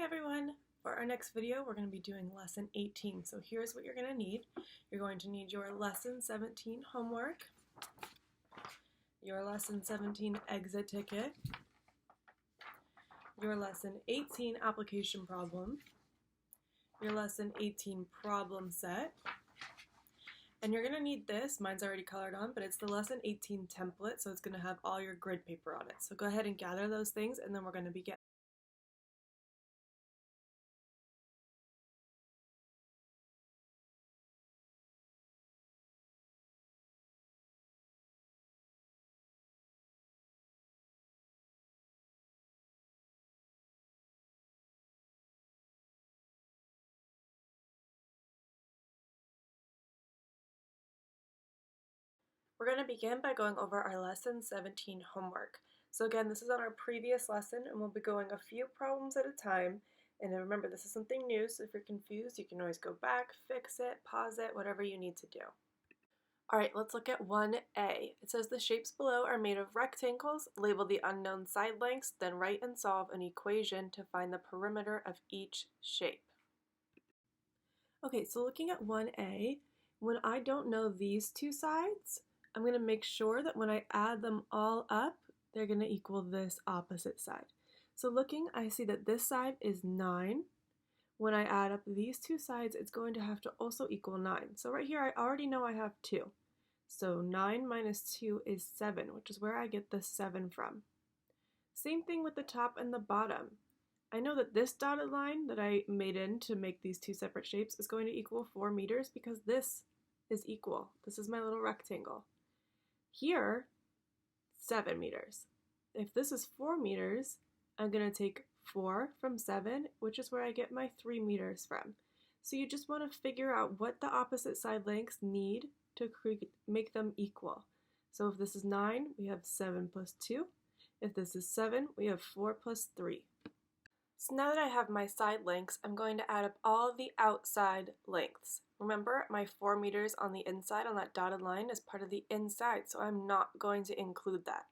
Hi everyone! For our next video we're going to be doing lesson 18. So here's what you're going to need. You're going to need your lesson 17 homework, your lesson 17 exit ticket, your lesson 18 application problem, your lesson 18 problem set, and you're going to need this. Mine's already colored on, but it's the lesson 18 template, so it's going to have all your grid paper on it. So go ahead and gather those things and then we're going to begin. We're going to begin by going over our lesson 17 homework. So again, this is on our previous lesson and we'll be going a few problems at a time. And then remember, this is something new, so if you're confused, you can always go back, fix it, pause it, whatever you need to do. Alright, let's look at 1A. It says the shapes below are made of rectangles. Label the unknown side lengths, then write and solve an equation to find the perimeter of each shape. Okay, so looking at 1A, when I don't know these two sides, I'm going to make sure that when I add them all up, they're going to equal this opposite side. So looking, I see that this side is 9. When I add up these two sides, it's going to have to also equal 9. So right here, I already know I have 2. So 9 minus 2 is 7, which is where I get the 7 from. Same thing with the top and the bottom. I know that this dotted line that I made in to make these two separate shapes is going to equal 4 meters because this is equal. This is my little rectangle. Here, 7 meters. If this is 4 meters, I'm going to take 4 from 7, which is where I get my 3 meters from. So you just want to figure out what the opposite side lengths need to make them equal. So if this is 9, we have 7 plus 2. If this is 7, we have 4 plus 3. So now that I have my side lengths, I'm going to add up all the outside lengths. Remember, my 4 meters on the inside on that dotted line is part of the inside, so I'm not going to include that.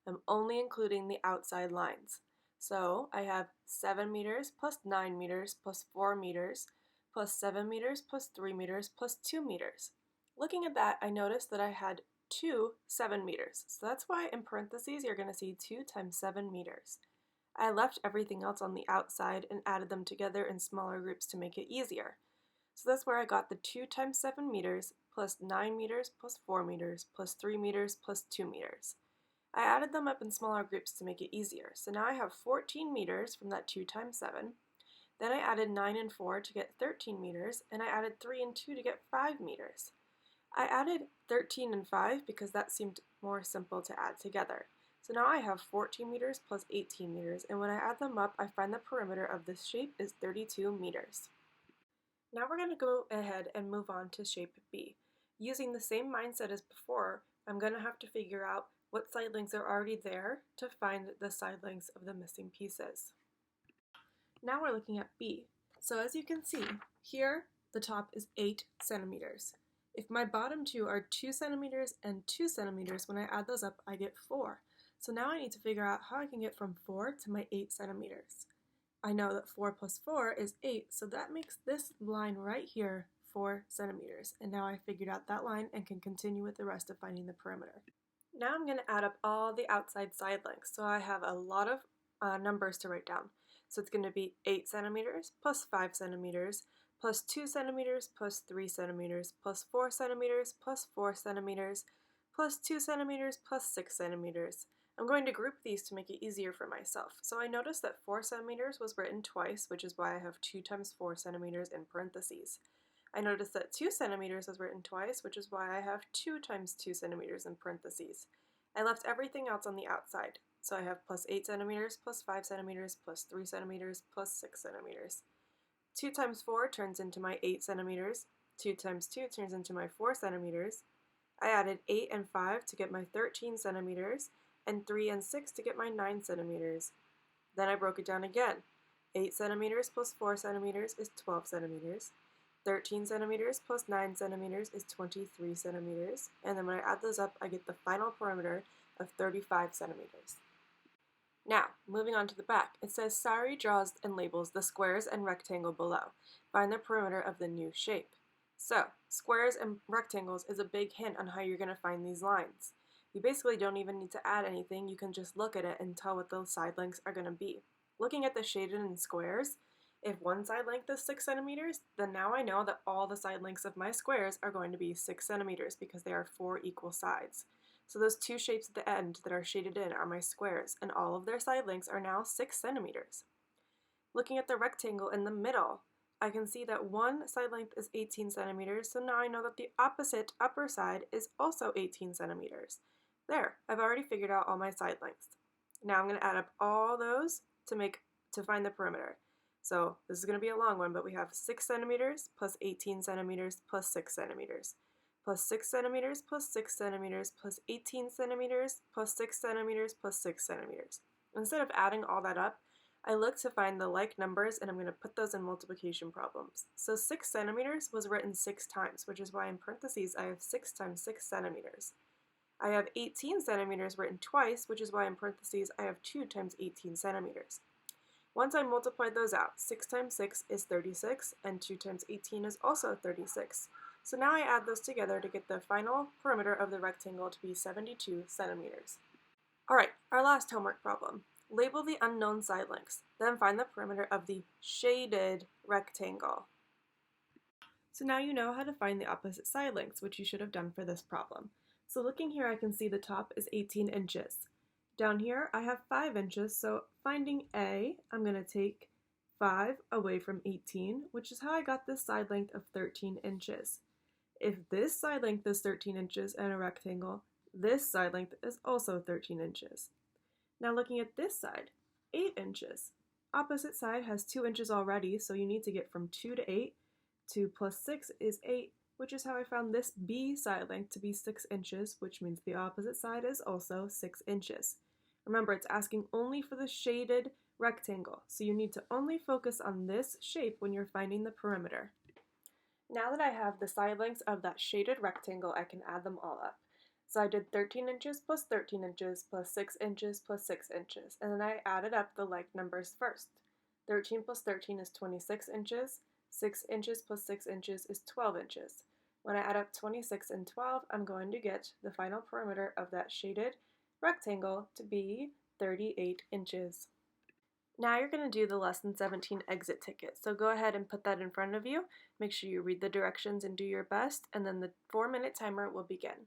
I'm only including the outside lines. So I have 7 meters plus 9 meters plus 4 meters plus 7 meters plus 3 meters plus 2 meters. Looking at that, I noticed that I had 2 7 meters. So that's why in parentheses you're going to see 2 times 7 meters. I left everything else on the outside and added them together in smaller groups to make it easier. So that's where I got the 2 times 7 meters plus 9 meters plus 4 meters plus 3 meters plus 2 meters. I added them up in smaller groups to make it easier. So now I have 14 meters from that 2 times 7. Then I added 9 and 4 to get 13 meters, and I added 3 and 2 to get 5 meters. I added 13 and 5 because that seemed more simple to add together. So now I have 14 meters plus 18 meters, and when I add them up, I find the perimeter of this shape is 32 meters. Now we're going to go ahead and move on to shape B. Using the same mindset as before, I'm going to have to figure out what side lengths are already there to find the side lengths of the missing pieces. Now we're looking at B. So as you can see, here the top is 8 centimeters. If my bottom two are 2 centimeters and 2 centimeters, when I add those up, I get 4. So now I need to figure out how I can get from 4 to my 8 centimeters. I know that 4 plus 4 is 8, so that makes this line right here 4 centimeters. And now I figured out that line and can continue with the rest of finding the perimeter. Now I'm going to add up all the outside side lengths. So I have a lot of numbers to write down. So it's going to be 8 centimeters plus 5 centimeters plus 2 centimeters plus 3 centimeters plus 4 centimeters plus 4 centimeters plus 2 centimeters plus 6 centimeters. I'm going to group these to make it easier for myself. So I noticed that 4 centimeters was written twice, which is why I have 2 times 4 centimeters in parentheses. I noticed that 2 centimeters was written twice, which is why I have 2 times 2 centimeters in parentheses. I left everything else on the outside. So I have plus 8 centimeters plus 5 centimeters plus 3 centimeters plus 6 centimeters. 2 times 4 turns into my 8 centimeters. 2 times 2 turns into my 4 centimeters. I added 8 and 5 to get my 13 centimeters, and 3 and 6 to get my 9 centimeters. Then I broke it down again. 8 centimeters plus 4 centimeters is 12 centimeters. 13 centimeters plus 9 centimeters is 23 centimeters. And then when I add those up, I get the final perimeter of 35 centimeters. Now, moving on to the back, it says Sari draws and labels the squares and rectangle below. Find the perimeter of the new shape. So, squares and rectangles is a big hint on how you're going to find these lines. You basically don't even need to add anything, you can just look at it and tell what those side lengths are going to be. Looking at the shaded in squares, if one side length is 6 centimeters, then now I know that all the side lengths of my squares are going to be 6 centimeters because they are 4 equal sides. So those two shapes at the end that are shaded in are my squares, and all of their side lengths are now 6 centimeters. Looking at the rectangle in the middle, I can see that one side length is 18 centimeters, so now I know that the opposite upper side is also 18 centimeters. There, I've already figured out all my side lengths. Now I'm going to add up all those to find the perimeter. So this is going to be a long one, but we have 6 centimeters plus 18 centimeters plus 6 centimeters plus 6 centimeters plus 6 centimeters plus 18 centimeters plus 6 centimeters plus 6 centimeters. Instead of adding all that up, I look to find the like numbers and I'm going to put those in multiplication problems. So 6 centimeters was written 6 times, which is why in parentheses I have 6 times 6 centimeters. I have 18 centimeters written twice, which is why in parentheses I have 2 times 18 centimeters. Once I multiplied those out, 6 times 6 is 36, and 2 times 18 is also 36. So now I add those together to get the final perimeter of the rectangle to be 72 centimeters. Alright, our last homework problem. Label the unknown side lengths, then find the perimeter of the shaded rectangle. So now you know how to find the opposite side lengths, which you should have done for this problem. So looking here, I can see the top is 18 inches. Down here, I have 5 inches, so finding A, I'm going to take 5 away from 18, which is how I got this side length of 13 inches. If this side length is 13 inches in a rectangle, this side length is also 13 inches. Now looking at this side, 8 inches. Opposite side has 2 inches already, so you need to get from 2 to 8. 2 plus 6 is 8, which is how I found this B side length to be 6 inches, which means the opposite side is also 6 inches. Remember, it's asking only for the shaded rectangle, so you need to only focus on this shape when you're finding the perimeter. Now that I have the side lengths of that shaded rectangle, I can add them all up. So I did 13 inches plus 13 inches plus 6 inches plus 6 inches, and then I added up the like numbers first. 13 plus 13 is 26 inches, 6 inches plus 6 inches is 12 inches. When I add up 26 and 12, I'm going to get the final perimeter of that shaded rectangle to be 38 inches. Now you're going to do the lesson 17 exit ticket. So go ahead and put that in front of you. Make sure you read the directions and do your best, and then the 4-minute timer will begin.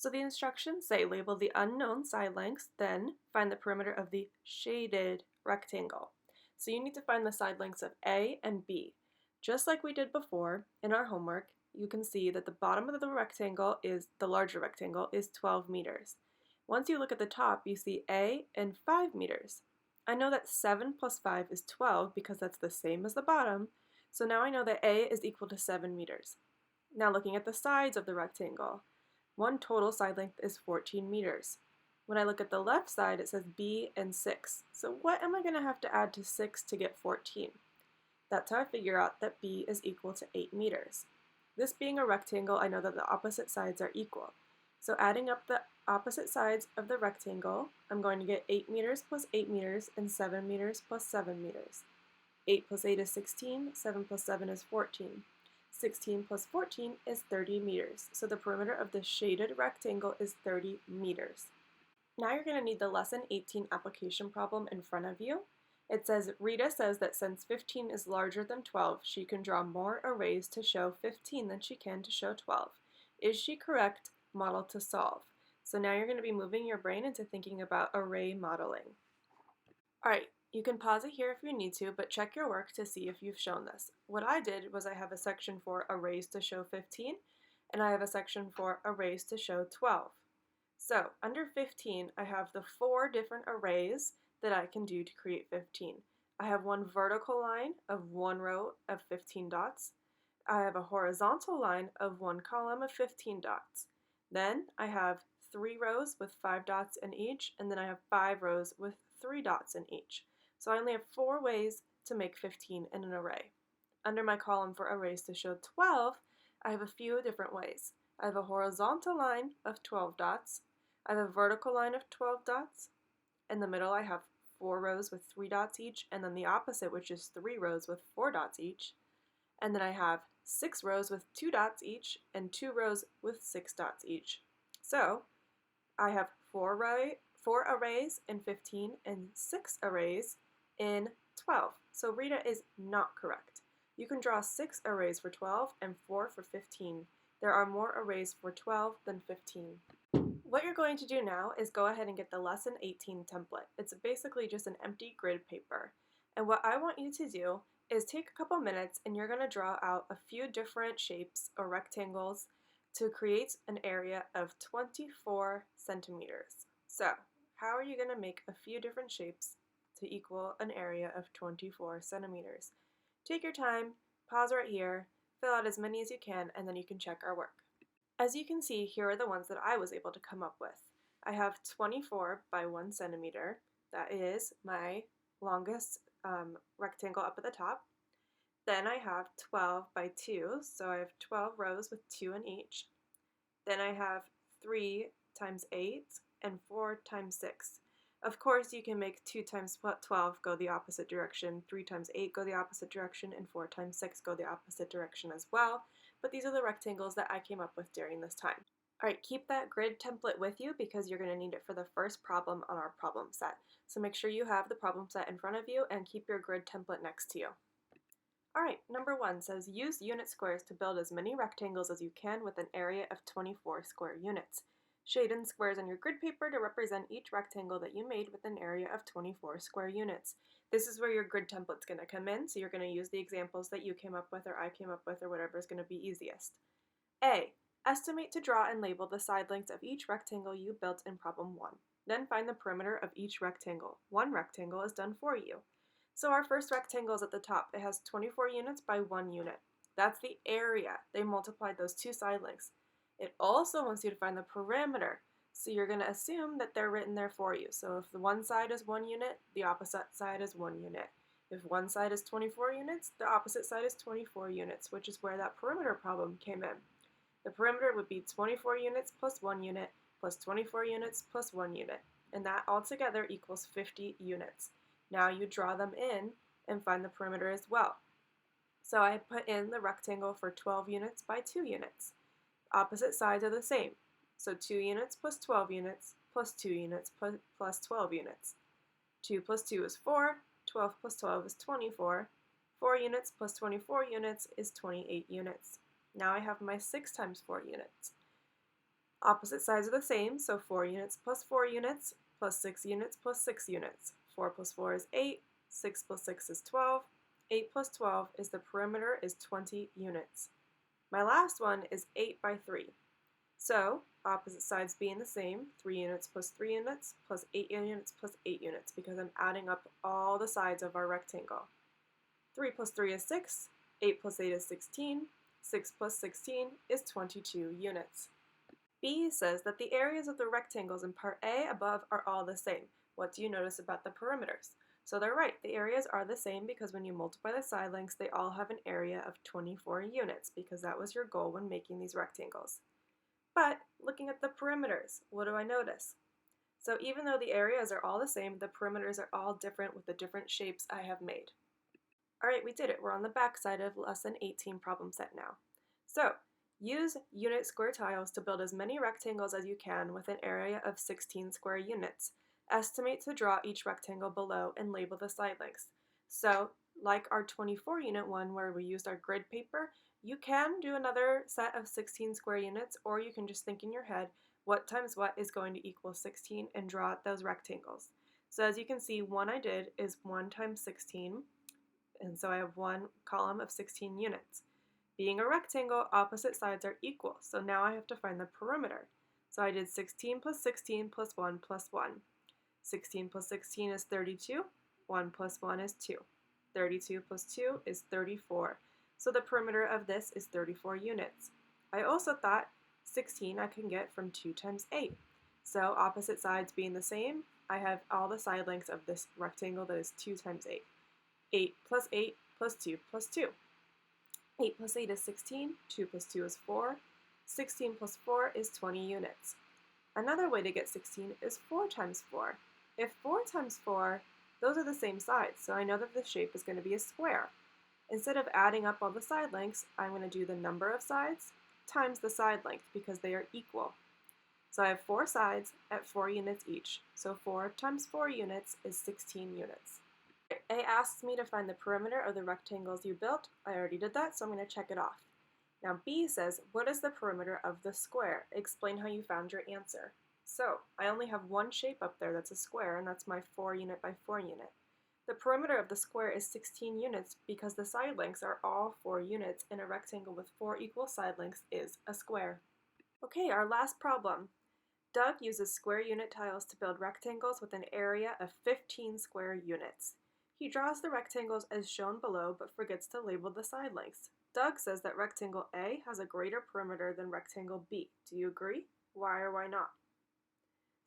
So the instructions say label the unknown side lengths, then find the perimeter of the shaded rectangle. So you need to find the side lengths of A and B. Just like we did before in our homework, you can see that the bottom of the rectangle is, the larger rectangle, is 12 meters. Once you look at the top, you see A and 5 meters. I know that 7 plus 5 is 12 because that's the same as the bottom, so now I know that A is equal to 7 meters. Now looking at the sides of the rectangle, one total side length is 14 meters. When I look at the left side, it says B and 6. So what am I going to have to add to 6 to get 14? That's how I figure out that B is equal to 8 meters. This being a rectangle, I know that the opposite sides are equal. So adding up the opposite sides of the rectangle, I'm going to get 8 meters plus 8 meters and 7 meters plus 7 meters. 8 plus 8 is 16, 7 plus 7 is 14. 16 plus 14 is 30 meters, so the perimeter of the shaded rectangle is 30 meters. Now you're going to need the Lesson 18 application problem in front of you. It says, Rita says that since 15 is larger than 12, she can draw more arrays to show 15 than she can to show 12. Is she correct? Model to solve. So now you're going to be moving your brain into thinking about array modeling. Alright, you can pause it here if you need to, but check your work to see if you've shown this. What I did was I have a section for arrays to show 15, and I have a section for arrays to show 12. So, under 15, I have the 4 different arrays that I can do to create 15. I have one vertical line of 1 row of 15 dots. I have a horizontal line of 1 column of 15 dots. Then I have 3 rows with 5 dots in each, and then I have 5 rows with 3 dots in each. So I only have 4 ways to make 15 in an array. Under my column for arrays to show 12, I have a few different ways. I have a horizontal line of 12 dots. I have a vertical line of 12 dots. In the middle, I have 4 rows with 3 dots each, and then the opposite, which is 3 rows with 4 dots each. And then I have 6 rows with 2 dots each, and 2 rows with 6 dots each. So I have 4 arrays in 15 and 6 arrays in 12. So Rita is not correct. You can draw 6 arrays for 12 and 4 for 15. There are more arrays for 12 than 15. What you're going to do now is go ahead and get the Lesson 18 template. It's basically just an empty grid paper. And what I want you to do is take a couple minutes and you're going to draw out a few different shapes or rectangles to create an area of 24 centimeters. So, how are you going to make a few different shapes to equal an area of 24 centimeters? Take your time, pause right here, fill out as many as you can, and then you can check our work. As you can see, here are the ones that I was able to come up with. I have 24 by 1 centimeter. That is my longest rectangle up at the top. Then I have 12 by 2, so I have 12 rows with 2 in each. Then I have 3 times 8 and 4 times 6. Of course, you can make 2 times 12 go the opposite direction, 3 times 8 go the opposite direction, and 4 times 6 go the opposite direction as well, but these are the rectangles that I came up with during this time. Alright, keep that grid template with you because you're going to need it for the first problem on our problem set. So make sure you have the problem set in front of you and keep your grid template next to you. Alright, number 1 says use unit squares to build as many rectangles as you can with an area of 24 square units. Shade in squares on your grid paper to represent each rectangle that you made with an area of 24 square units. This is where your grid template's going to come in, so you're going to use the examples that you came up with or I came up with or whatever is going to be easiest. A. Estimate to draw and label the side lengths of each rectangle you built in problem 1. Then find the perimeter of each rectangle. One rectangle is done for you. So our first rectangle is at the top. It has 24 units by 1 unit. That's the area. They multiplied those 2 side lengths. It also wants you to find the perimeter. So you're going to assume that they're written there for you. So if the one side is 1 unit, the opposite side is 1 unit. If one side is 24 units, the opposite side is 24 units, which is where that perimeter problem came in. The perimeter would be 24 units plus 1 unit plus 24 units plus 1 unit. And that altogether equals 50 units. Now you draw them in and find the perimeter as well. So I put in the rectangle for 12 units by 2 units. Opposite sides are the same. So 2 units plus 12 units plus 2 units plus 12 units. 2 plus 2 is 4. 12 plus 12 is 24. 4 units plus 24 units is 28 units. Now I have my 6 times 4 units. Opposite sides are the same, so 4 units plus 4 units plus 6 units plus 6 units. 4 plus 4 is 8, 6 plus 6 is 12, 8 plus 12 is the perimeter is 20 units. My last one is 8 by 3. So, opposite sides being the same, 3 units plus 3 units plus 8 units plus 8 units, because I'm adding up all the sides of our rectangle. 3 plus 3 is 6, 8 plus 8 is 16, 6 plus 16 is 22 units. B says that the areas of the rectangles in part A above are all the same. What do you notice about the perimeters? So they're right, the areas are the same because when you multiply the side lengths, they all have an area of 24 units because that was your goal when making these rectangles. But looking at the perimeters, what do I notice? So even though the areas are all the same, the perimeters are all different with the different shapes I have made. All right, we did it. We're on the back side of lesson 18 problem set now. So use unit square tiles to build as many rectangles as you can with an area of 16 square units. Estimate to draw each rectangle below and label the side lengths. So like our 24 unit one where we used our grid paper, you can do another set of 16 square units, or you can just think in your head what times what is going to equal 16 and draw out those rectangles. So as you can see, one I did is 1 times 16, and so I have one column of 16 units. Being a rectangle, opposite sides are equal, so now I have to find the perimeter. So I did 16 plus 16 plus 1 plus 1. 16 plus 16 is 32, 1 plus 1 is 2. 32 plus 2 is 34. So the perimeter of this is 34 units. I also thought 16 I can get from 2 times 8. So opposite sides being the same, I have all the side lengths of this rectangle that is 2 times 8. 8 plus 8 plus 2 plus 2. 8 plus 8 is 16, 2 plus 2 is 4, 16 plus 4 is 20 units. Another way to get 16 is 4 times 4. If 4 times 4, those are the same sides, so I know that the shape is going to be a square. Instead of adding up all the side lengths, I'm going to do the number of sides times the side length because they are equal. So I have 4 sides at 4 units each, so 4 times 4 units is 16 units. A asks me to find the perimeter of the rectangles you built. I already did that, so I'm going to check it off. Now B says, what is the perimeter of the square? Explain how you found your answer. So I only have one shape up there that's a square, and that's my 4 unit by 4 unit. The perimeter of the square is 16 units because the side lengths are all 4 units, and a rectangle with 4 equal side lengths is a square. Okay, our last problem. Doug uses square unit tiles to build rectangles with an area of 15 square units. He draws the rectangles as shown below but forgets to label the side lengths. Doug says that rectangle A has a greater perimeter than rectangle B. Do you agree? Why or why not?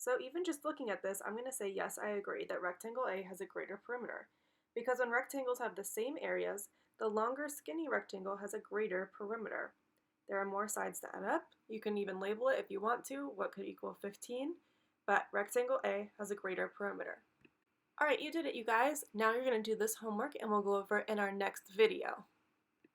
So even just looking at this, I'm going to say yes, I agree that rectangle A has a greater perimeter. Because when rectangles have the same areas, the longer skinny rectangle has a greater perimeter. There are more sides to add up. You can even label it if you want to, what could equal 15, but rectangle A has a greater perimeter. Alright, you did it, you guys. Now you're going to do this homework and we'll go over it in our next video.